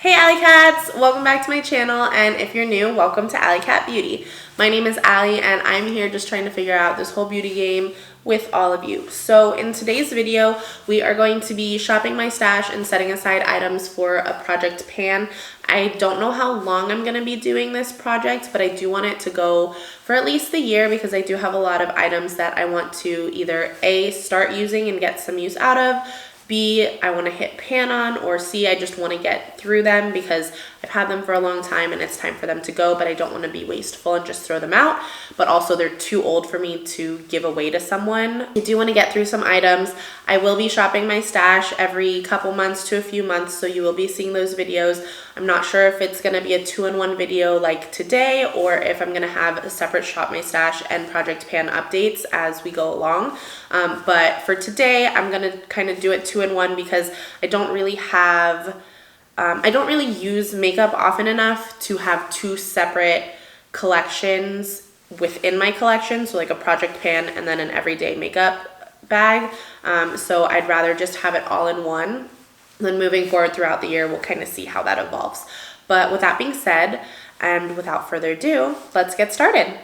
Hey AllyCats! Welcome back to my channel, and if you're new, welcome to AllyCat Beauty. My name is Ally, and I'm here just trying to figure out this whole beauty game with all of you. So in today's video, we are going to be shopping my stash and setting aside items for a project pan. I don't know how long I'm going to be doing this project, but I do want it to go for at least the year because I do have a lot of items that I want to either A, start using and get some use out of, B, I want to hit pan on, or C, I just want to get through them because I've had them for a long time and it's time for them to go, but I don't want to be wasteful and just throw them out. But also they're too old for me to give away to someone. I do want to get through some items. I will be shopping my stash every couple months to a few months, so you will be seeing those videos. I'm not sure if it's going to be a 2-in-1 video like today or if I'm going to have a separate shop my stash and project pan updates as we go along. But for today, I'm going to kind of do it 2-in-1 because I don't really use makeup often enough to have two separate collections within my collection. So like a project pan and then an everyday makeup bag. So I'd rather just have it all in one. Then moving forward throughout the year, we'll kind of see how that evolves. But with that being said, and without further ado, let's get started.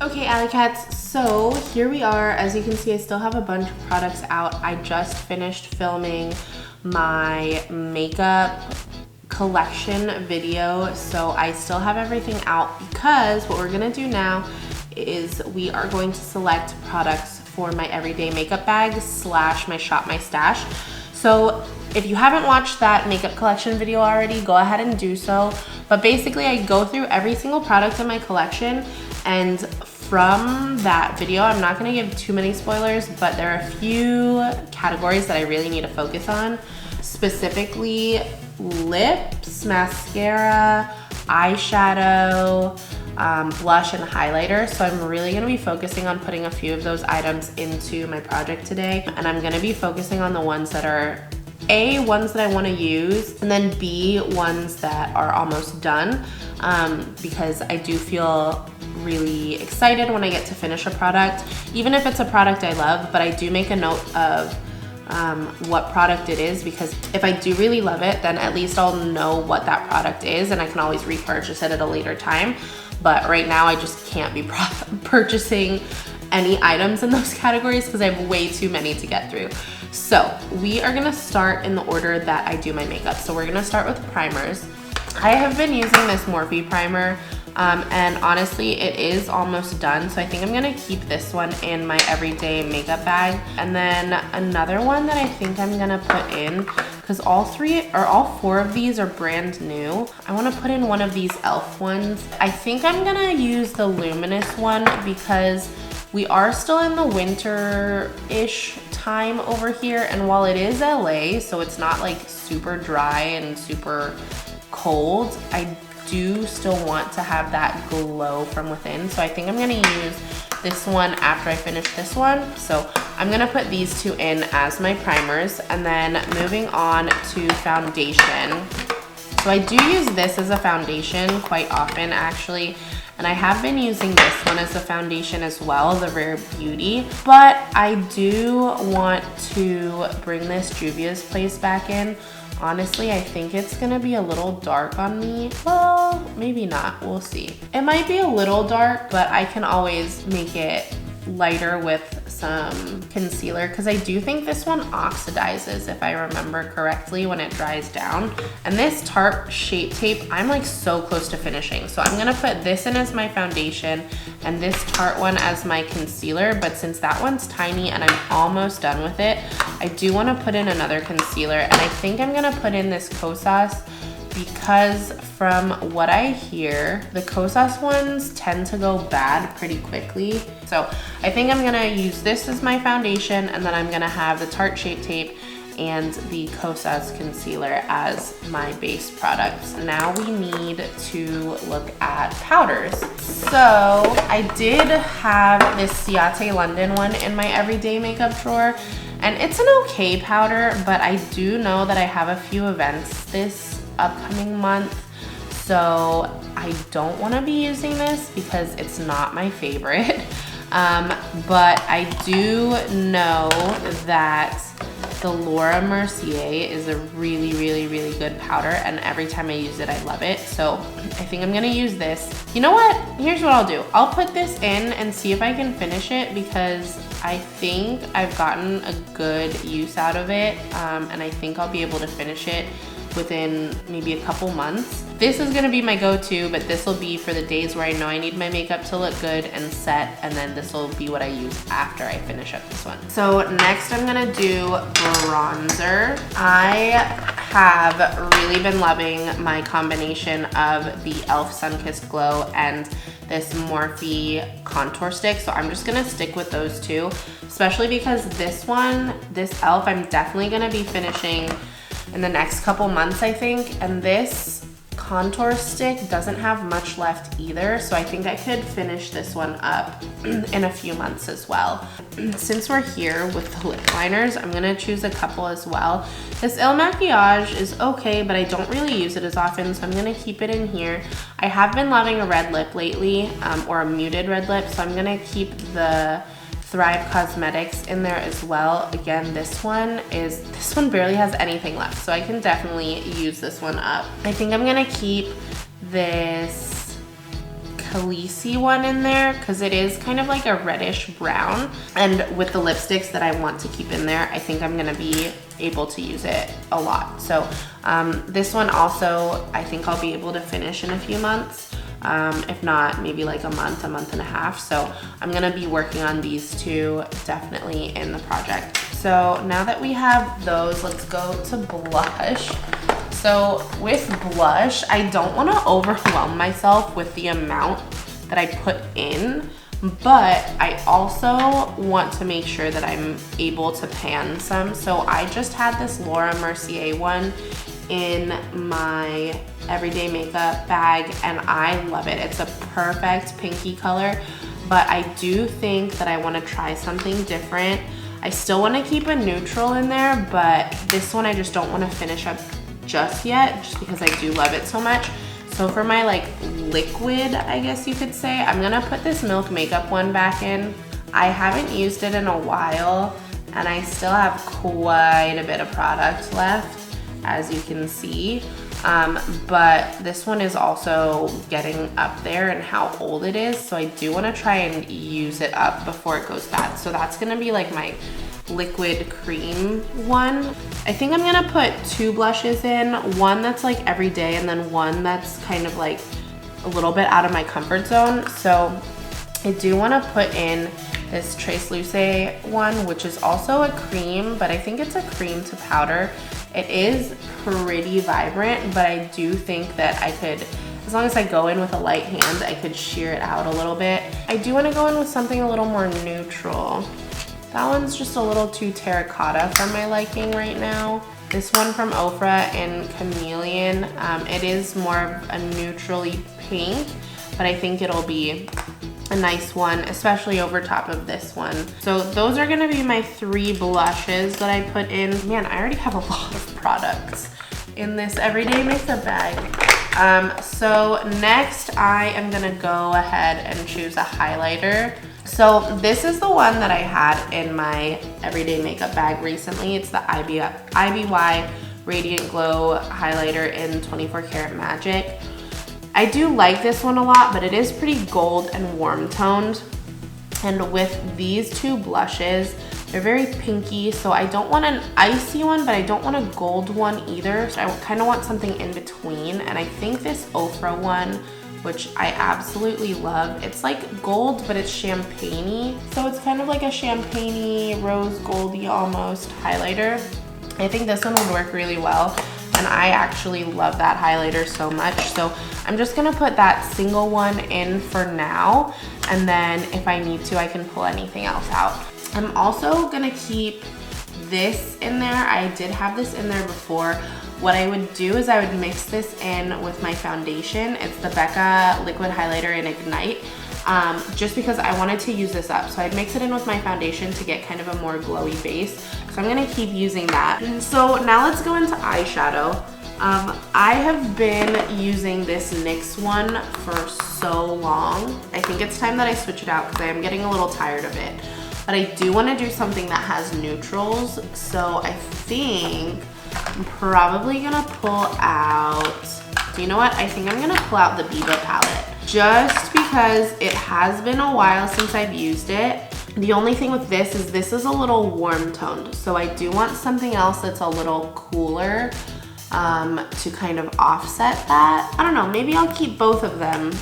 Okay, AllyCats, so here we are. As you can see, I still have a bunch of products out. I just finished filming my makeup collection video, so I still have everything out because what we're gonna do now is we are going to select products for my everyday makeup bag slash my shop my stash. So if you haven't watched that makeup collection video already, go ahead and do so. But basically I go through every single product in my collection, and from that video, I'm not gonna give too many spoilers, but there are a few categories that I really need to focus on, specifically lips, mascara, eyeshadow, blush, and highlighter. So I'm really gonna be focusing on putting a few of those items into my project today, and I'm gonna be focusing on the ones that are A, ones that I wanna use, and then B, ones that are almost done, because I do feel really excited when I get to finish a product, even if it's a product I love, but I do make a note of what product it is, because if I do really love it, then at least I'll know what that product is and I can always repurchase it at a later time. But right now I just can't be purchasing any items in those categories because I have way too many to get through. So we are gonna start in the order that I do my makeup. So we're gonna start with primers. I have been using this Morphe primer, and honestly it is almost done, so I think I'm gonna keep this one in my everyday makeup bag. And then another one that I think I'm gonna put in, because all four of these are brand new, I want to put in one of these e.l.f. ones. I think I'm gonna use the luminous one because we are still in the winter-ish time over here, and while it is LA, so it's not like super dry and super cold, I do still want to have that glow from within. So I think I'm gonna use this one after I finish this one. So I'm gonna put these two in as my primers, and then moving on to foundation. So I do use this as a foundation quite often actually, and I have been using this one as a foundation as well, the Rare Beauty. But I do want to bring this Juvia's Place back in. Honestly, I think it's gonna be a little dark on me. Well, maybe not, we'll see. It might be a little dark, but I can always make it lighter with some concealer, because I do think this one oxidizes, if I remember correctly, when it dries down. And this Tarte Shape Tape, I'm like so close to finishing. So I'm gonna put this in as my foundation and this Tarte one as my concealer, but since that one's tiny and I'm almost done with it, I do wanna put in another concealer, and I think I'm gonna put in this Kosas, because from what I hear, the Kosas ones tend to go bad pretty quickly. So I think I'm gonna use this as my foundation, and then I'm gonna have the Tarte Shape Tape and the Kosas concealer as my base products. Now we need to look at powders. So I did have this Ciate London one in my everyday makeup drawer, and it's an okay powder, but I do know that I have a few events this upcoming month. So I don't want to be using this because it's not my favorite. But I do know that the Laura Mercier is a really, really, really good powder, and every time I use it, I love it. So I think I'm gonna use this. You know what? Here's what I'll do. I'll put this in and see if I can finish it, because I think I've gotten a good use out of it, and I think I'll be able to finish it within maybe a couple months. This is gonna be my go-to, but this will be for the days where I know I need my makeup to look good and set, and then this will be what I use after I finish up this one. So next I'm gonna do bronzer. I have really been loving my combination of the e.l.f. Sunkissed Glow and this Morphe contour stick, so I'm just gonna stick with those two, especially because this one, this e.l.f., I'm definitely gonna be finishing in the next couple months, I think, and this contour stick doesn't have much left either, so I think I could finish this one up in a few months as well. Since we're here with the lip liners, I'm gonna choose a couple as well. This Il Makiage is okay, but I don't really use it as often, so I'm gonna keep it in here. I have been loving a red lip lately, or a muted red lip, so I'm gonna keep the Thrive Cosmetics in there as well. Again, this one barely has anything left, so I can definitely use this one up. I think I'm gonna keep this Khaleesi one in there because it is kind of like a reddish brown, and with the lipsticks that I want to keep in there, I think I'm gonna be able to use it a lot. So this one also, I think I'll be able to finish in a few months. If not, maybe like a month and a half. So I'm gonna be working on these two definitely in the project. So now that we have those, let's go to blush. So with blush, I don't wanna overwhelm myself with the amount that I put in, but I also want to make sure that I'm able to pan some. So I just had this Laura Mercier one in my everyday makeup bag, and I love it. It's a perfect pinky color, but I do think that I want to try something different. I still want to keep a neutral in there, but this one I just don't want to finish up just yet, just because I do love it so much. So for my like liquid, I guess you could say, I'm gonna put this Milk Makeup one back in. I haven't used it in a while, and I still have quite a bit of product left, as you can see. But this one is also getting up there in how old it is, so I do want to try and use it up before it goes bad. So that's gonna be like my liquid cream one. I think I'm gonna put two blushes in, one that's like everyday and then one that's kind of like a little bit out of my comfort zone. So I do want to put in this Trace Luce one, which is also a cream, but I think it's a cream to powder. It is pretty vibrant, but I do think that I could, as long as I go in with a light hand, I could sheer it out a little bit. I do want to go in with something a little more neutral. That one's just a little too terracotta for my liking right now. This one from Ofra in Chameleon, it is more of a neutrally pink, but I think it'll be a nice one, especially over top of this one. So those are gonna be my three blushes that I put in. Man, I already have a lot of products in this everyday makeup bag. So next I am gonna go ahead and choose a highlighter. So this is the one that I had in my everyday makeup bag recently. It's the IBY Radiant Glow highlighter in 24 Karat Magic. I do like this one a lot, but it is pretty gold and warm toned. And with these two blushes, they're very pinky, so I don't want an icy one, but I don't want a gold one either. So I kind of want something in between. And I think this Ofra one, which I absolutely love, it's like gold, but it's champagne-y. So it's kind of like a champagne-y, rose goldy almost highlighter. I think this one would work really well. And I actually love that highlighter so much. So I'm just gonna put that single one in for now. And then if I need to, I can pull anything else out. I'm also gonna keep this in there. I did have this in there before. What I would do is I would mix this in with my foundation. It's the Becca Liquid Highlighter in Ignite. Just because I wanted to use this up. So I'd mix it in with my foundation to get kind of a more glowy base. So I'm gonna keep using that. And so now let's go into eyeshadow. I have been using this NYX one for so long. I think it's time that I switch it out because I am getting a little tired of it. But I do want to do something that has neutrals. So I think I'm probably gonna pull out, do you know what? I think I'm gonna pull out the Biba palette. Just because it has been a while since I've used it. The only thing with this is a little warm toned. So I do want something else that's a little cooler to kind of offset that. I don't know, maybe I'll keep both of them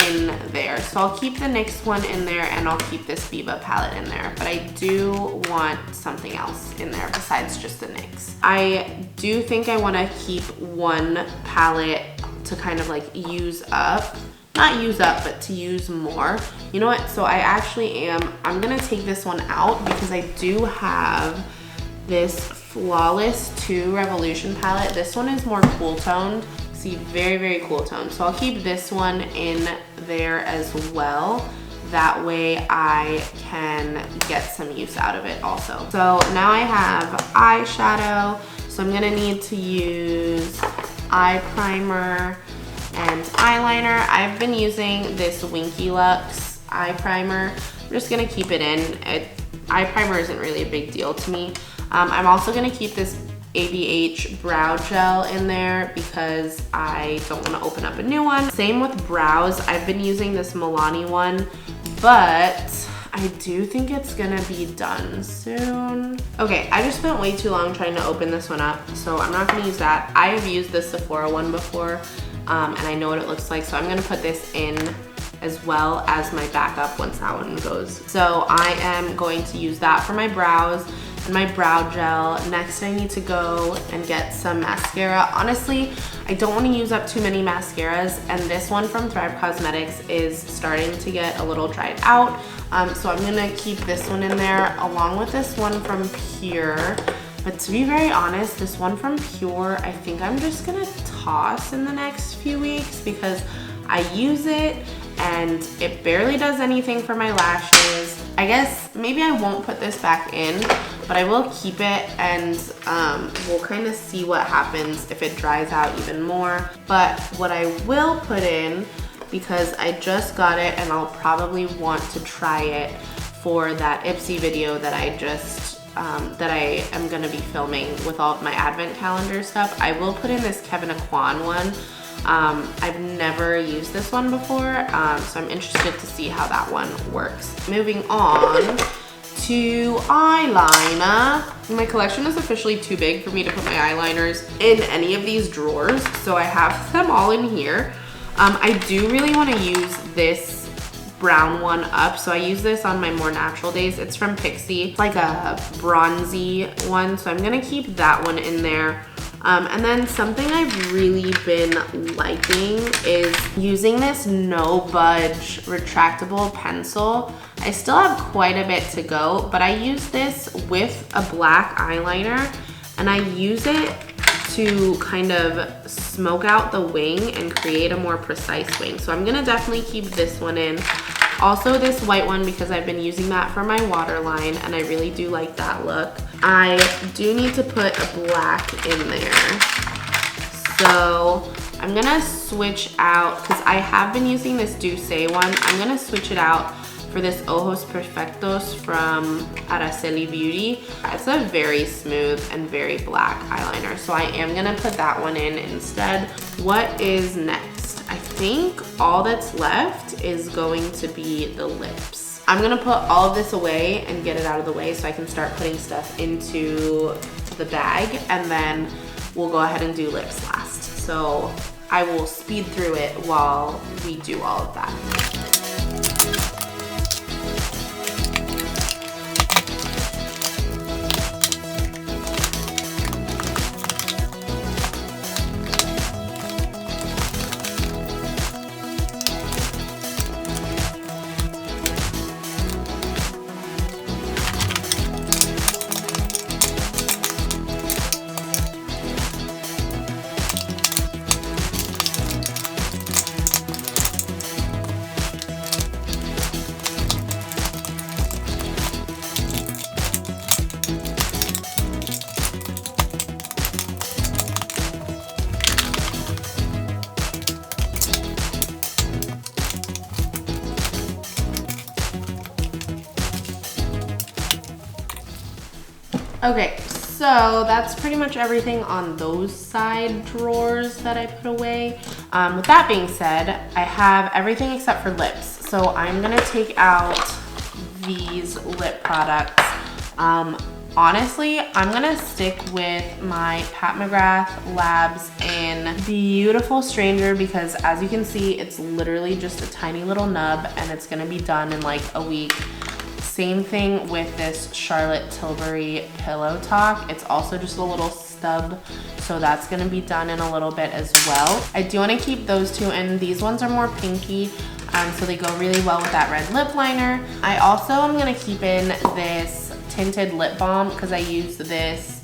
in there. So I'll keep the NYX one in there and I'll keep this Biba palette in there. But I do want something else in there besides just the NYX. I do think I want to keep one palette to kind of like use up. Not use up, but to use more. You know what? So I'm gonna take this one out because I do have this Flawless 2 Revolution palette. This one is more cool toned. See, very, very cool toned. So I'll keep this one in there as well. That way I can get some use out of it also. So now I have eyeshadow. So I'm gonna need to eye primer and eyeliner. I've been using this Winky Lux eye primer. I'm just gonna keep it in. Eye primer isn't really a big deal to me. I'm also gonna keep this ABH brow gel in there because I don't wanna open up a new one. Same with brows. I've been using this Milani one, but I do think it's gonna be done soon. Okay, I just spent way too long trying to open this one up, so I'm not gonna use that. I have used the Sephora one before, and I know what it looks like, so I'm gonna put this in as well as my backup once that one goes. So I am going to use that for my brows and my brow gel. Next, I need to go and get some mascara. Honestly, I don't want to use up too many mascaras, and this one from Thrive Cosmetics is starting to get a little dried out. So I'm gonna keep this one in there along with this one from Pure. But to be very honest, this one from Pure, I think I'm just gonna toss in the next few weeks because I use it and it barely does anything for my lashes. I guess maybe I won't put this back in, but I will keep it, and we'll kind of see what happens if it dries out even more. But what I will put in, because I just got it and I'll probably want to try it for that Ipsy video that I am gonna be filming with all of my advent calendar stuff, I will put in this Kevyn Aucoin one. I've never used this one before, so I'm interested to see how that one works. Moving on to eyeliner. My collection is officially too big for me to put my eyeliners in any of these drawers, so I have them all in here. I do really want to use this brown one up, so I use this on my more natural days. It's from Pixie. It's like a bronzy one, so I'm gonna keep that one in there. And then something I've really been liking is using this No Budge retractable pencil. I still have quite a bit to go, but I use this with a black eyeliner, and I use it to kind of smoke out the wing and create a more precise wing. So I'm gonna definitely keep this one in. Also this white one, because I've been using that for my waterline and I really do like that look. I do need to put a black in there. So I'm gonna switch out, because I have been using this Douce one, I'm gonna switch it out for this Ojos Perfectos from Araceli Beauty. It's a very smooth and very black eyeliner, so I am gonna put that one in instead. What is next? I think all that's left is going to be the lips. I'm gonna put all of this away and get it out of the way so I can start putting stuff into the bag, and then we'll go ahead and do lips last. So I will speed through it while we do all of that. Okay, so that's pretty much everything on those side drawers that I put away. With that being said, I have everything except for lips. So I'm gonna take out these lip products. Honestly, I'm gonna stick with my Pat McGrath Labs in Beautiful Stranger because as you can see, it's literally just a tiny little nub and it's gonna be done in like a week. Same thing with this Charlotte Tilbury Pillow Talk. It's also just a little stub, so that's gonna be done in a little bit as well. I do wanna keep those two in. These ones are more pinky, so they go really well with that red lip liner. I also am gonna keep in this tinted lip balm because I used this.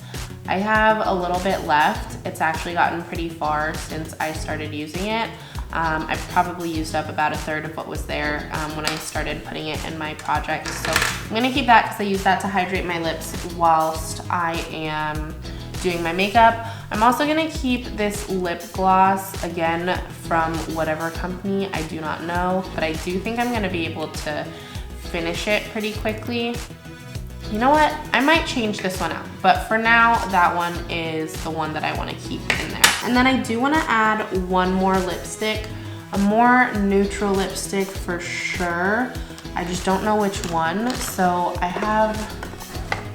I have a little bit left. It's actually gotten pretty far since I started using it. I probably used up about a third of what was there when I started putting it in my project. So I'm gonna keep that because I use that to hydrate my lips whilst I am doing my makeup. I'm also gonna keep this lip gloss, again, from whatever company, I do not know, but I do think I'm gonna be able to finish it pretty quickly. You know what? I might change this one out, but for now, that one is the one that I wanna keep in there. And then I do wanna add one more lipstick, a more neutral lipstick for sure. I just don't know which one. So I have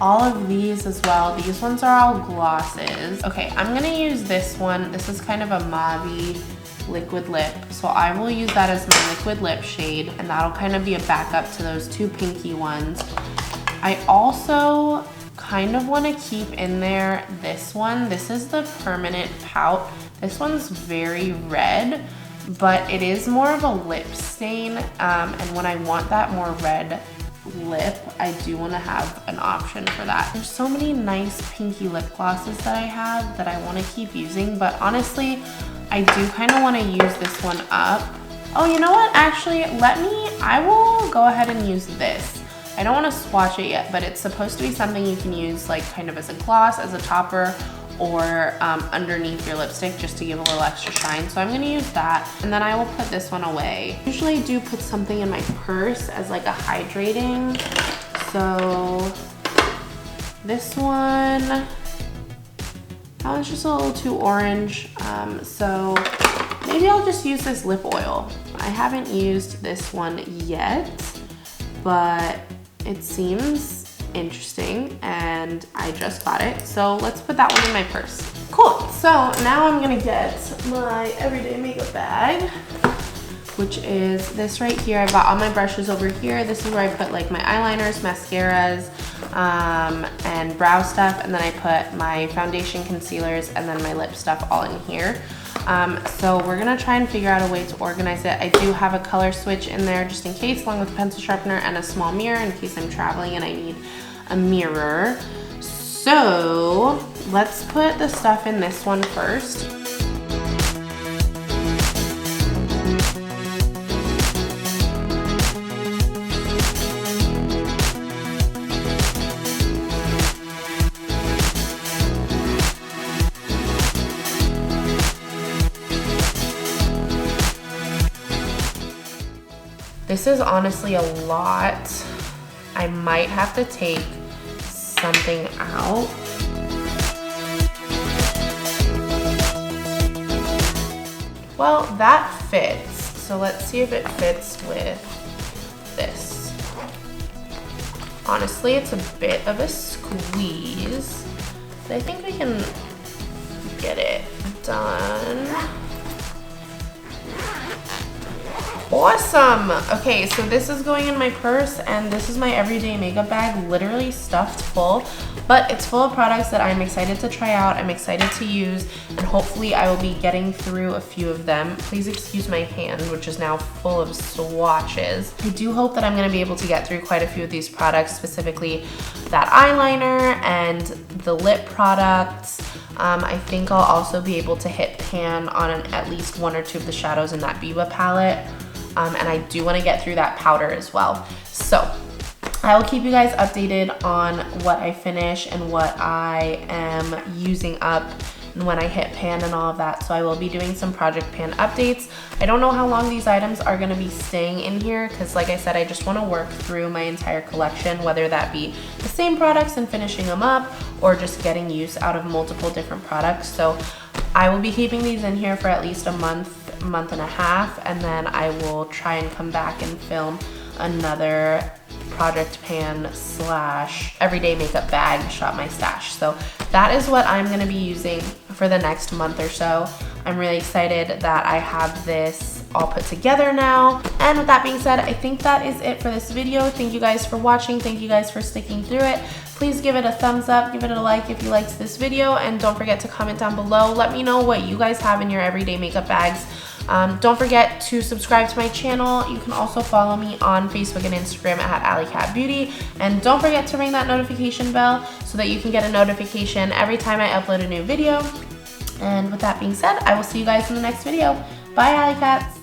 all of these as well. These ones are all glosses. Okay, I'm gonna use this one. This is kind of a mauve-y liquid lip. So I will use that as my liquid lip shade, and that'll kind of be a backup to those two pinky ones. I also kind of want to keep in there this one. This is the Permanent Pout. This one's very red, but it is more of a lip stain. And when I want that more red lip, I do want to have an option for that. There's so many nice pinky lip glosses that I have that I want to keep using, but honestly, I do kind of want to use this one up. Oh, you know what? Actually, I will go ahead and use this. I don't want to swatch it yet, but it's supposed to be something you can use like kind of as a gloss, as a topper, or underneath your lipstick just to give a little extra shine. So I'm gonna use that, and then I will put this one away. Usually I do put something in my purse as like a hydrating. So this one, that one's just a little too orange. So maybe I'll just use this lip oil. I haven't used this one yet, but it seems interesting and I just got it. So let's put that one in my purse. Cool, so now I'm gonna get my everyday makeup bag, which is this right here. I've got all my brushes over here. This is where I put like my eyeliners, mascaras, and brow stuff. And then I put my foundation, concealers, and then my lip stuff all in here. So we're gonna try and figure out a way to organize it. I do have a color switch in there just in case, along with a pencil sharpener and a small mirror in case I'm traveling and I need a mirror. So let's put the stuff in this one first. This is honestly a lot. I might have to take something out. Well, that fits. So let's see if it fits with this. Honestly, it's a bit of a squeeze, but I think we can get it done. Awesome. Okay, so this is going in my purse, and this is my everyday makeup bag, literally stuffed full, but it's full of products that I'm excited to try out, I'm excited to use, and hopefully I will be getting through a few of them. Please excuse my hand, which is now full of swatches. I do hope that I'm gonna be able to get through quite a few of these products, specifically that eyeliner and the lip products. I think I'll also be able to hit pan on at least one or two of the shadows in that Biba palette. And I do want to get through that powder as well. So I will keep you guys updated on what I finish and what I am using up when I hit pan and all of that. So I will be doing some project pan updates. I don't know how long these items are gonna be staying in here because like I said, I just wanna work through my entire collection, whether that be the same products and finishing them up or just getting use out of multiple different products. So I will be keeping these in here for at least a month and a half, and then I will try and come back and film another project pan / everyday makeup bag shop my stash. So that is what I'm gonna be using for the next month or so. I'm really excited that I have this all put together now. And with that being said, I think that is it for this video. Thank you guys for watching. Thank you guys for sticking through it. Please give it a thumbs up, give it a like if you liked this video, and don't forget to comment down below. Let me know what you guys have in your everyday makeup bags. Don't forget to subscribe to my channel. You can also follow me on Facebook and Instagram at AllyCat Beauty. And don't forget to ring that notification bell so that you can get a notification every time I upload a new video. And with that being said, I will see you guys in the next video. Bye, AllyCats.